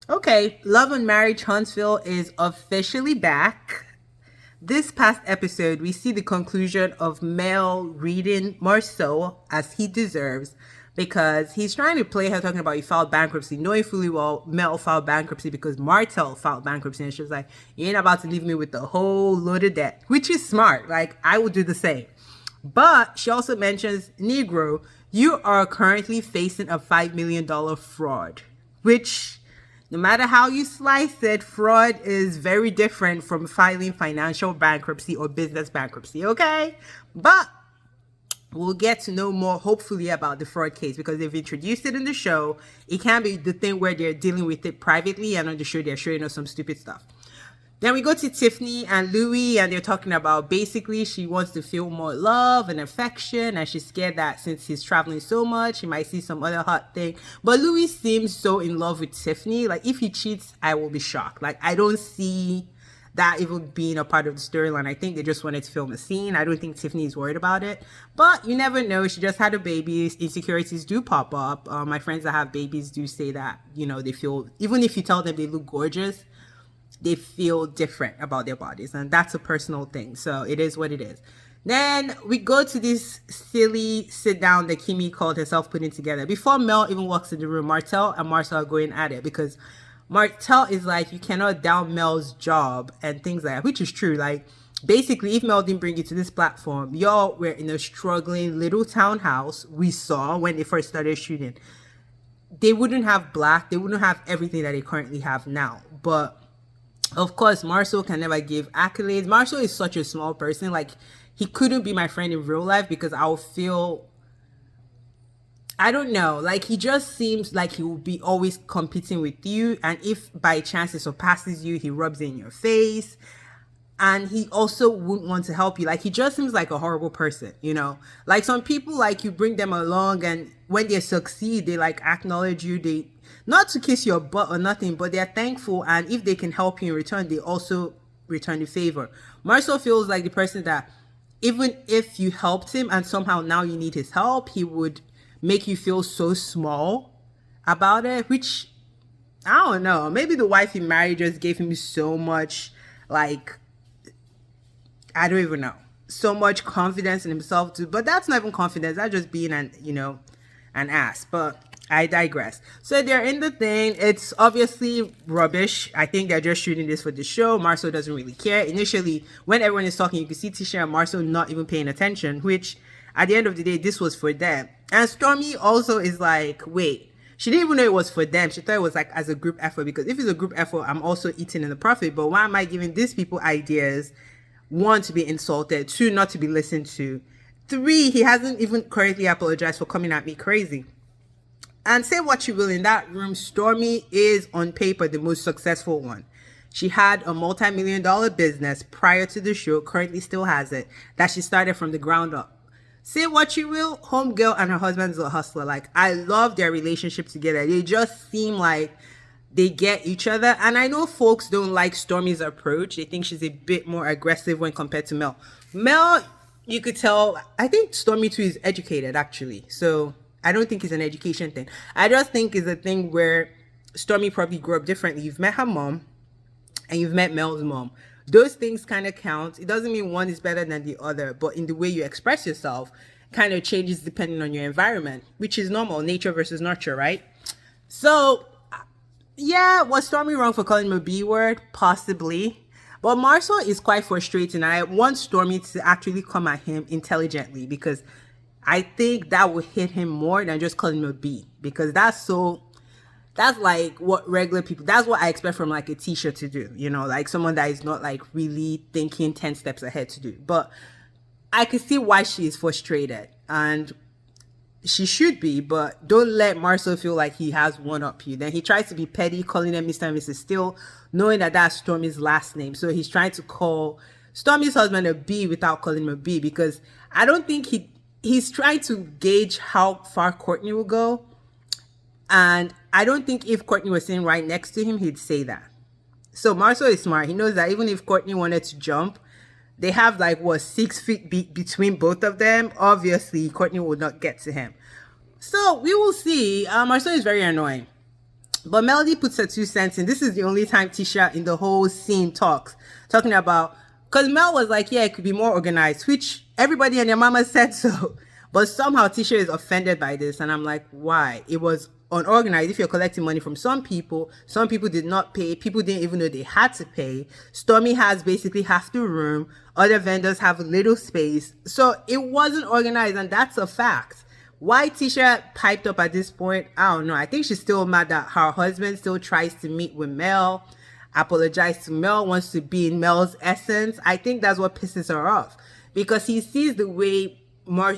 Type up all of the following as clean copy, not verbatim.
Okay, Love and Marriage Huntsville is officially back. This past episode, we see the conclusion of Mel reading Marceau as he deserves because he's trying to play her talking about he filed bankruptcy, knowing fully well Mel filed bankruptcy because Martel filed bankruptcy. And she was like, you ain't about to leave me with the whole load of debt, which is smart. Like, I would do the same. But she also mentions, Negro, you are currently facing a $5 million fraud, which no matter how you slice it, fraud is very different from filing financial bankruptcy or business bankruptcy, okay? But we'll get to know more, hopefully, about the fraud case because they've introduced it in the show. It can't be the thing where they're dealing with it privately and on the show they're showing us some stupid stuff. Then we go to Tiffany and Louis, and they're talking about basically she wants to feel more love and affection, and she's scared that since he's traveling so much, he might see some other hot thing. But Louis seems so in love with Tiffany. Like, if he cheats, I will be shocked. Like, I don't see that even being a part of the storyline. I think they just wanted to film a scene. I don't think Tiffany is worried about it. But you never know. She just had a baby. Insecurities do pop up. My friends that have babies do say that, you know, they feel, even if you tell them they look gorgeous, they feel different about their bodies, and that's a personal thing. So it is what it is. Then we go to this silly sit down that Kimmy called herself putting together. Before Mel even walks in the room, Martel and Marcel are going at it because Martel is like, you cannot down Mel's job and things like that, which is true. Like, basically, if Mel didn't bring you to this platform, y'all were in a struggling little townhouse we saw when they first started shooting. They wouldn't have Black, they wouldn't have everything that they currently have now. But of course, Marceau can never give accolades. Marceau is such a small person. Like, he couldn't be my friend in real life because I'll feel, I don't know, like, he just seems like he will be always competing with you. And if by chance he surpasses you, he rubs it in your face. And he also wouldn't want to help you. Like, he just seems like a horrible person, you know? Like, some people, like, you bring them along and when they succeed, they, like, acknowledge you. They, not to kiss your butt or nothing, but they're thankful. And if they can help you in return, they also return the favor. Marcel feels like the person that even if you helped him and somehow now you need his help, he would make you feel so small about it, which, I don't know. Maybe the wife he married just gave him so much, like, I don't even know, so much confidence in himself too. But that's not even confidence. That's just being an, you know, an ass. But I digress. So they're in the thing. It's obviously rubbish. I think they're just shooting this for the show. Marcel doesn't really care. Initially, when everyone is talking, you can see Tisha and Marcel not even paying attention, which at the end of the day, this was for them. And Stormy also is like, wait, she didn't even know it was for them. She thought it was like as a group effort, because if it's a group effort, I'm also eating in the profit. But why am I giving these people ideas? One, to be insulted. Two, not to be listened to. Three, he hasn't even correctly apologized for coming at me crazy. And say what you will, in that room, Stormy is on paper the most successful one. She had a multi-million-dollar business prior to the show, currently still has it, that she started from the ground up. Say what you will, homegirl and her husband's a hustler. Like, I love their relationship together. They just seem like they get each other. And I know folks don't like Stormy's approach. They think she's a bit more aggressive when compared to Mel. Mel, you could tell, I think Stormy too is educated, actually. So I don't think it's an education thing. I just think it's a thing where Stormy probably grew up differently. You've met her mom and you've met Mel's mom. Those things kind of count. It doesn't mean one is better than the other, but in the way you express yourself kind of changes depending on your environment, which is normal, nature versus nurture, right? So yeah, was Stormy wrong for calling him a B word? Possibly. But Marcel is quite frustrating. I want Stormy to actually come at him intelligently, because I think that would hit him more than just calling him a B, because that's like what regular people, that's what I expect from like a teacher to do, you know, like someone that is not like really thinking 10 steps ahead to do. But I can see why she is frustrated, and she should be, but don't let Marcel feel like he has one up you. Then he tries to be petty, calling them Mr. and Mrs. Still, knowing that that's Stormy's last name. So he's trying to call Stormy's husband a B without calling him a B, because I don't think he's trying to gauge how far Courtney will go. And I don't think if Courtney was sitting right next to him, he'd say that. So Marcel is smart. He knows that even if Courtney wanted to jump, they have like, 6 feet between both of them. Obviously, Courtney will not get to him. So we will see. Marcel is very annoying. But Melody puts her 2 cents in. This is the only time Tisha in the whole scene talking about, because Mel was like, yeah, it could be more organized, which everybody and their mama said so. But somehow Tisha is offended by this. And I'm like, why? It was unorganized. If you're collecting money from some people did not pay. People didn't even know they had to pay. Stormy has basically half the room. Other vendors have a little space. So it wasn't organized, and that's a fact. Why Tisha piped up at this point, I don't know. I think she's still mad that her husband still tries to meet with Mel, apologize to Mel, wants to be in Mel's essence. I think that's what pisses her off, because he sees the way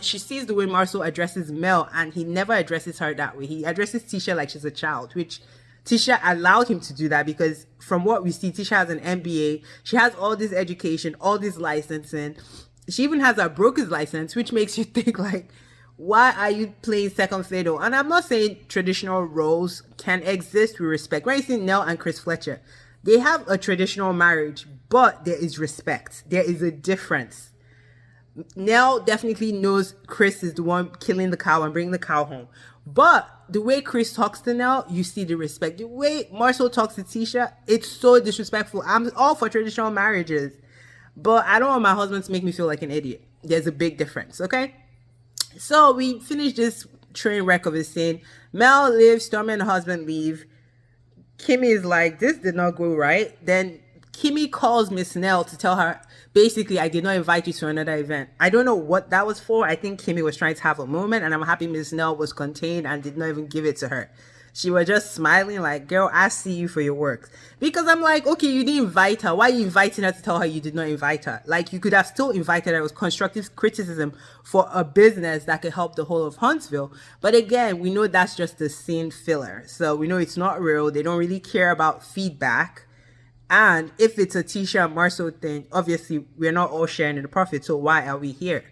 she sees the way Marceau addresses Mel, and he never addresses her that way. He addresses Tisha like she's a child, which Tisha allowed him to do that, because from what we see, Tisha has an MBA. She has all this education, all this licensing. She even has a broker's license, which makes you think like, why are you playing second fiddle? And I'm not saying traditional roles can exist with respect. When you see Nell and Chris Fletcher, they have a traditional marriage, but there is respect. There is a difference. Nell definitely knows Chris is the one killing the cow and bringing the cow home. But the way Chris talks to Nell, you see the respect. The way Marceau talks to Tisha, it's so disrespectful. I'm all for traditional marriages, but I don't want my husband to make me feel like an idiot. There's a big difference, okay? So we finished this train wreck of a scene. Mel leaves, Stormy and her husband leave. Kimmy is like, this did not go right. Then Kimmy calls Miss Nell to tell her, basically, I did not invite you to another event. I don't know what that was for. I think Kimmy was trying to have a moment, and I'm happy Miss Nell was contained and did not even give it to her. She was just smiling like, girl, I see you for your work. Because I'm like, okay, you didn't invite her. Why are you inviting her to tell her you did not invite her? Like, you could have still invited her. It was constructive criticism for a business that could help the whole of Huntsville. But again, we know that's just a scene filler. So we know it's not real. They don't really care about feedback. And if it's a Tisha and Marceau thing, obviously, we're not all sharing in the profit. So why are we here?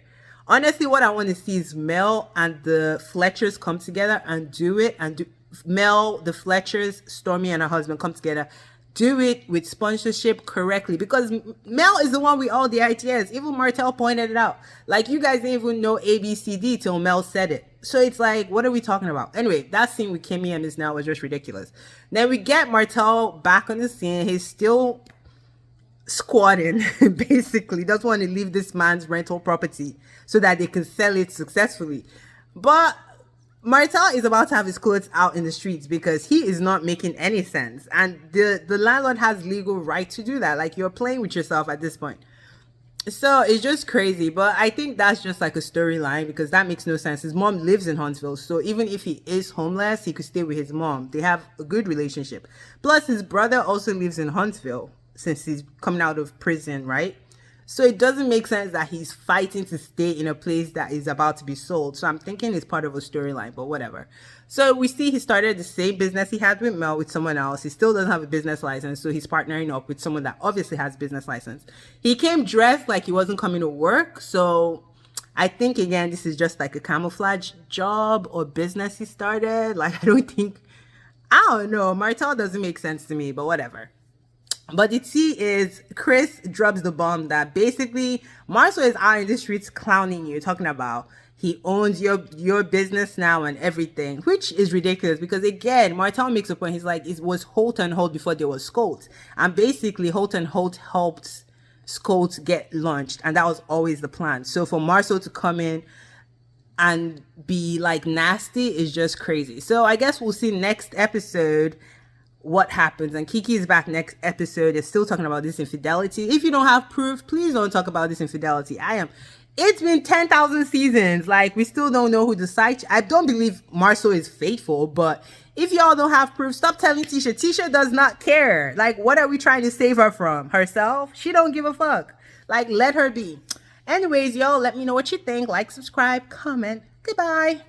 Honestly, what I want to see is Mel and the Fletchers come together and do it, and do Mel, the Fletchers, Stormy and her husband come together, do it with sponsorship correctly, because Mel is the one with all the ideas. Even Martell pointed it out. Like, you guys didn't even know ABCD till Mel said it. So it's like, what are we talking about? Anyway, that scene with Kimmy and Miss Nell was just ridiculous. Then we get Martell back on the scene. He's still squatting, basically. Doesn't want to leave this man's rental property so that they can sell it successfully. But Martell is about to have his clothes out in the streets because he is not making any sense. And the landlord has legal right to do that. Like, you're playing with yourself at this point. So it's just crazy. But I think that's just like a storyline, because that makes no sense. His mom lives in Huntsville. So even if he is homeless, he could stay with his mom. They have a good relationship. Plus, his brother also lives in Huntsville since he's coming out of prison, right? So it doesn't make sense that he's fighting to stay in a place that is about to be sold. So I'm thinking it's part of a storyline, but whatever. So we see he started the same business he had with Mel with someone else. He still doesn't have a business license, so he's partnering up with someone that obviously has business license. He came dressed like he wasn't coming to work. So I think, again, this is just like a camouflage job or business he started. Like, I don't know. Martell doesn't make sense to me, but whatever. But the tea is, Chris drops the bomb that basically Marceau is out in the streets clowning you, talking about he owns your business now and everything, which is ridiculous, because again, Martell makes a point. He's like, it was Holt and Holt before there was Scolt. And basically Holt and Holt helped Scolt get launched, and that was always the plan. So for Marceau to come in and be like nasty is just crazy. So I guess we'll see next episode what happens. And Kiki is back next episode. They're still talking about this infidelity. If you don't have proof, please don't talk about this infidelity. It's been 10,000 seasons. Like, we still don't know who the side. I don't believe Marceau is faithful, but if y'all don't have proof, stop telling Tisha. Tisha does not care. Like, what are we trying to save her from? Herself? She don't give a fuck. Like, let her be. Anyways, y'all, let me know what you think. Like, subscribe, comment. Goodbye.